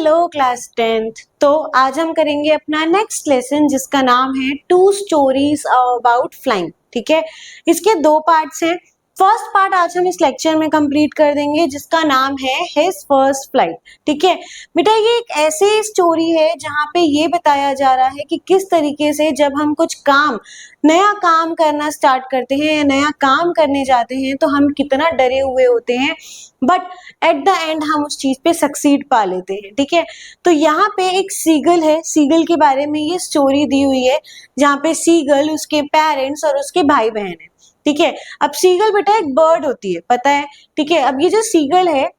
Hello class 10th। तो आज हम करेंगे अपना नेक्स्ट लेसन जिसका नाम है टू स्टोरीज अबाउट फ्लाइंग। ठीक है, इसके दो पार्ट्स हैं। फर्स्ट पार्ट आज हम इस लेक्चर में कंप्लीट कर देंगे जिसका नाम है हिज फर्स्ट फ्लाइट। ठीक है बेटा, ये एक ऐसी स्टोरी है जहाँ पे ये बताया जा रहा है कि किस तरीके से जब हम कुछ नया काम करना स्टार्ट करते हैं या नया काम करने जाते हैं तो हम कितना डरे हुए होते हैं, बट एट द एंड हम उस चीज पे सक्सीड पा लेते हैं। ठीक है, तो यहाँ पे एक सीगल है, सीगल के बारे में ये स्टोरी दी हुई है जहाँ पे सीगल, उसके पेरेंट्स और उसके भाई बहन है। ठीक है, अब सीगल बेटा एक बर्ड होती है, पता है। ठीक है, अब ये जो सीगल है,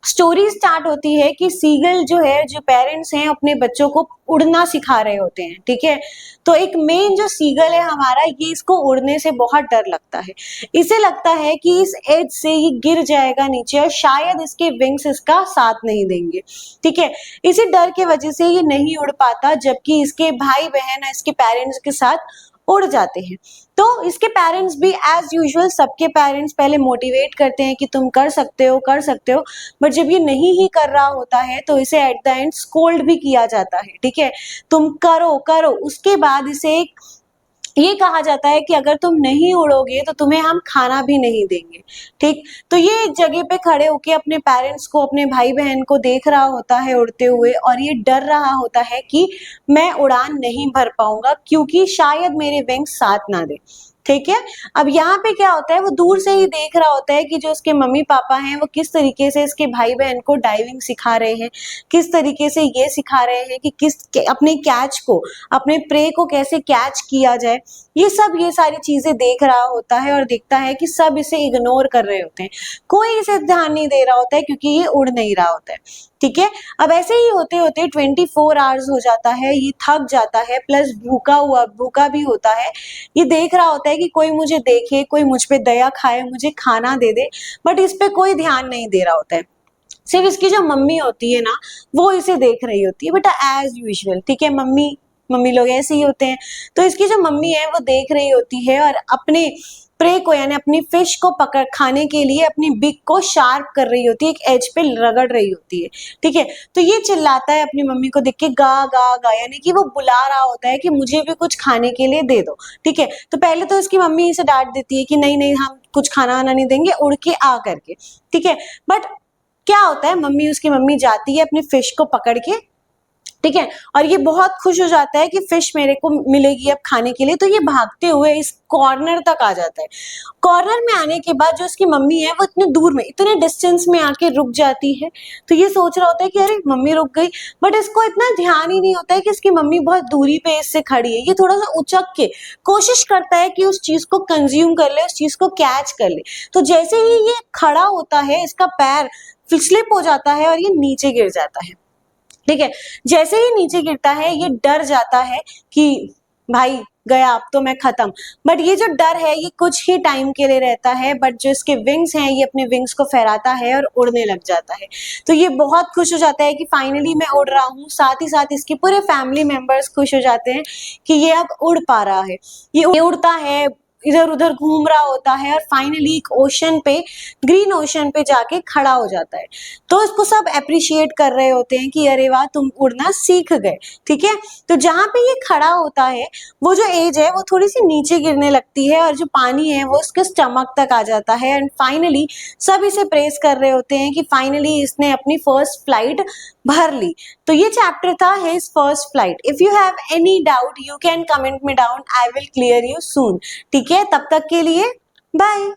स्टोरी स्टार्ट होती है कि सीगल जो है, जो पेरेंट्स हैं अपने बच्चों को उड़ना सिखा रहे होते हैं। ठीक है, तो एक मेन जो सीगल है हमारा, ये इसको उड़ने से बहुत डर लगता है। इसे लगता है कि इस एज से ये गिर जाएगा नीचे और शायद इसके विंग्स इसका साथ नहीं देंगे। ठीक है, इसी डर के वजह से ये नहीं उड़ पाता, जबकि इसके भाई बहन इसके पेरेंट्स के साथ उड़ जाते हैं। तो इसके पेरेंट्स भी एज यूजुअल, सबके पेरेंट्स पहले मोटिवेट करते हैं कि तुम कर सकते हो कर सकते हो, बट जब ये नहीं ही कर रहा होता है तो इसे एट द एंड स्कोल्ड भी किया जाता है। ठीक है, तुम करो करो, उसके बाद इसे ये कहा जाता है कि अगर तुम नहीं उड़ोगे तो तुम्हें हम खाना भी नहीं देंगे। ठीक, तो ये एक जगह पे खड़े होके अपने पेरेंट्स को, अपने भाई बहन को देख रहा होता है उड़ते हुए, और ये डर रहा होता है कि मैं उड़ान नहीं भर पाऊंगा क्योंकि शायद मेरे विंग्स साथ ना दे। ठीक है, अब यहाँ पे क्या होता है, वो दूर से ही देख रहा होता है कि जो उसके मम्मी पापा हैं वो किस तरीके से इसके भाई बहन को डाइविंग सिखा रहे हैं, किस तरीके से ये सिखा रहे हैं कि अपने कैच को, अपने प्रे को कैसे कैच किया जाए। ये सारी चीजें देख रहा होता है और देखता है कि सब इसे इग्नोर कर रहे होते हैं, कोई इसे ध्यान नहीं दे रहा होता है क्योंकि ये उड़ नहीं रहा होता है। ठीक है, अब ऐसे ही होते होते 24 आवर्स हो जाता है, ये थक जाता है, प्लस भूखा भी होता है। ये देख रहा होता है कि कोई मुझे देखे, कोई मुझ पे दया खाए, मुझे खाना दे दे, बट इस पे कोई ध्यान नहीं दे रहा होता है। सिर्फ इसकी जो मम्मी होती है ना, वो इसे देख रही होती है बेटा, एज यूजुअल। ठीक है, मम्मी लोग ऐसे ही होते हैं। तो इसकी जो मम्मी है वो देख रही होती है और अपने प्रे को, यानी अपनी फिश को पकड़ खाने के लिए अपनी बिक को शार्प कर रही होती है, एक एज पे रगड़ रही होती है। ठीक है, तो ये चिल्लाता है अपनी मम्मी को देख के, गा गा गा, यानी कि वो बुला रहा होता है कि मुझे भी कुछ खाने के लिए दे दो। ठीक है, तो पहले तो इसकी मम्मी इसे डांट देती है कि नहीं नहीं, हम कुछ खाना वाना नहीं देंगे, उड़ के आ करके। ठीक है, बट क्या होता है, उसकी मम्मी जाती है अपनी फिश को पकड़ के। ठीक है, और ये बहुत खुश हो जाता है कि फिश मेरे को मिलेगी अब खाने के लिए, तो ये भागते हुए इस कॉर्नर तक आ जाता है। कॉर्नर में आने के बाद जो उसकी मम्मी है वो इतने दूर में, इतने डिस्टेंस में आके रुक जाती है। तो ये सोच रहा होता है कि अरे मम्मी रुक गई, बट इसको इतना ध्यान ही नहीं होता है कि इसकी मम्मी बहुत दूरी पे इससे खड़ी है। ये थोड़ा सा उचक के कोशिश करता है कि उस चीज को कंज्यूम कर ले, उस चीज को कैच कर ले। तो जैसे ही ये खड़ा होता है, इसका पैर स्लिप हो जाता है और ये नीचे गिर जाता है। ठीक है, जैसे ही नीचे गिरता है ये डर जाता है कि भाई गया, अब तो मैं खत्म। बट ये जो डर है ये कुछ ही टाइम के लिए रहता है, बट जो इसके विंग्स हैं ये अपने विंग्स को फहराता है और उड़ने लग जाता है। तो ये बहुत खुश हो जाता है कि फाइनली मैं उड़ रहा हूँ। साथ ही साथ इसके पूरे फैमिली मेंबर्स खुश हो जाते हैं कि ये अब उड़ पा रहा है। ये उड़ता है, इधर उधर घूम रहा होता है और फाइनली एक ओशन पे, ग्रीन ओशन पे जाके खड़ा हो जाता है। तो इसको सब अप्रिशिएट कर रहे होते हैं कि अरे वाह, तुम उड़ना सीख गए। ठीक है, तो जहां पे ये खड़ा होता है वो जो एज है वो थोड़ी सी नीचे गिरने लगती है और जो पानी है वो उसके स्टमक तक आ जाता है। एंड फाइनली सब इसे प्रेस कर रहे होते हैं कि फाइनली इसने अपनी फर्स्ट फ्लाइट भर ली। तो ये चैप्टर था his first flight. If you have any doubt you can comment me down, I will clear you soon. ठीक है, तब तक के लिए बाय।